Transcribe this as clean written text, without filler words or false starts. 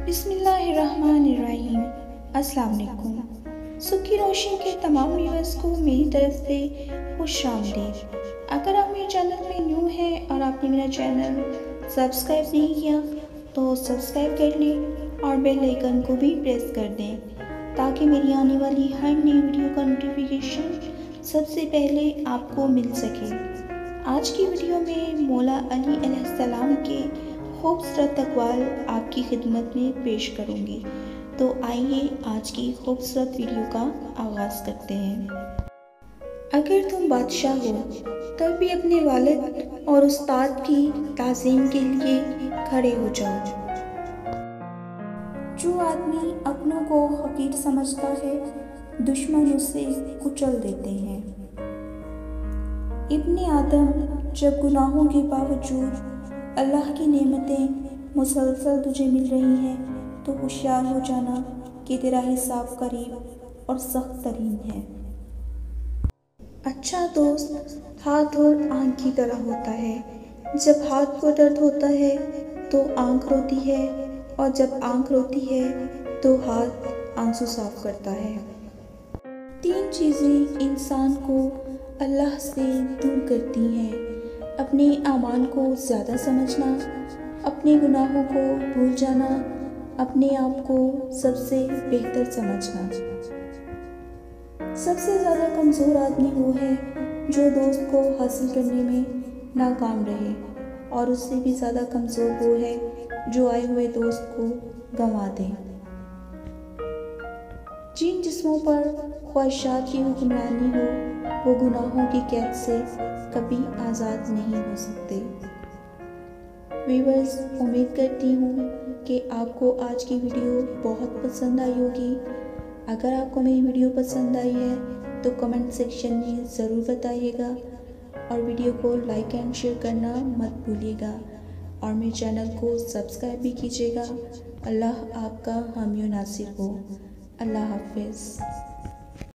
بسم اللہ الرحمن الرحیم۔ السلام علیکم۔ صبح کی روشنی کے تمام ویورز کو میری طرف سے خوش آمدید۔ اگر آپ میرے چینل میں نیو ہیں اور آپ نے میرا چینل سبسکرائب نہیں کیا تو سبسکرائب کر لیں اور بیل آئیکن کو بھی پریس کر دیں تاکہ میری آنے والی ہر نئی ویڈیو کا نوٹیفیکیشن سب سے پہلے آپ کو مل سکے۔ آج کی ویڈیو میں مولا علی علیہ السلام کے خوبصورت اقوال آپ کی خدمت میں پیش کروں گی، تو آئیے آج کی خوبصورت ویڈیو کا آغاز کرتے ہیں۔ اگر تم بادشاہ ہو تب بھی اپنے والد اور استاد کی تعظیم کے لیے کھڑے ہو جاؤ۔ جو آدمی اپنوں کو حقیر سمجھتا ہے دشمن اسے کچل دیتے ہیں۔ ابن آدم، جب گناہوں کے باوجود اللہ کی نعمتیں مسلسل تجھے مل رہی ہیں تو ہوشیار ہو جانا کہ تیرا حساب قریب اور سخت ترین ہے۔ اچھا دوست ہاتھ اور آنکھ کی طرح ہوتا ہے۔ جب ہاتھ کو درد ہوتا ہے تو آنکھ روتی ہے، اور جب آنکھ روتی ہے تو ہاتھ آنسو صاف کرتا ہے۔ 3 چیزیں انسان کو اللہ سے دور کرتی ہیں: اپنے اعمال کو زیادہ سمجھنا، اپنے گناہوں کو بھول جانا، اپنے آپ کو سب سے بہتر سمجھنا۔ سب سے زیادہ کمزور آدمی وہ ہے جو دوست کو حاصل کرنے میں ناکام رہے، اور اس سے بھی زیادہ کمزور وہ ہے جو آئے ہوئے دوست کو گنوا دے۔ جن جسموں پر خواہشات کی حکمرانی ہو وہ گناہوں کی قید سے کبھی آزاد نہیں ہو سکتے۔ ویورز، امید کرتی ہوں کہ آپ کو آج کی ویڈیو بہت پسند آئی ہوگی۔ اگر آپ کو میری ویڈیو پسند آئی ہے تو کمنٹ سیکشن میں ضرور بتائیے گا، اور ویڈیو کو لائک اینڈ شیئر کرنا مت بھولیے گا، اور میرے چینل کو سبسکرائب بھی کیجیے گا۔ اللہ آپ کا حامی و ناصر ہو۔ اللہ حافظ۔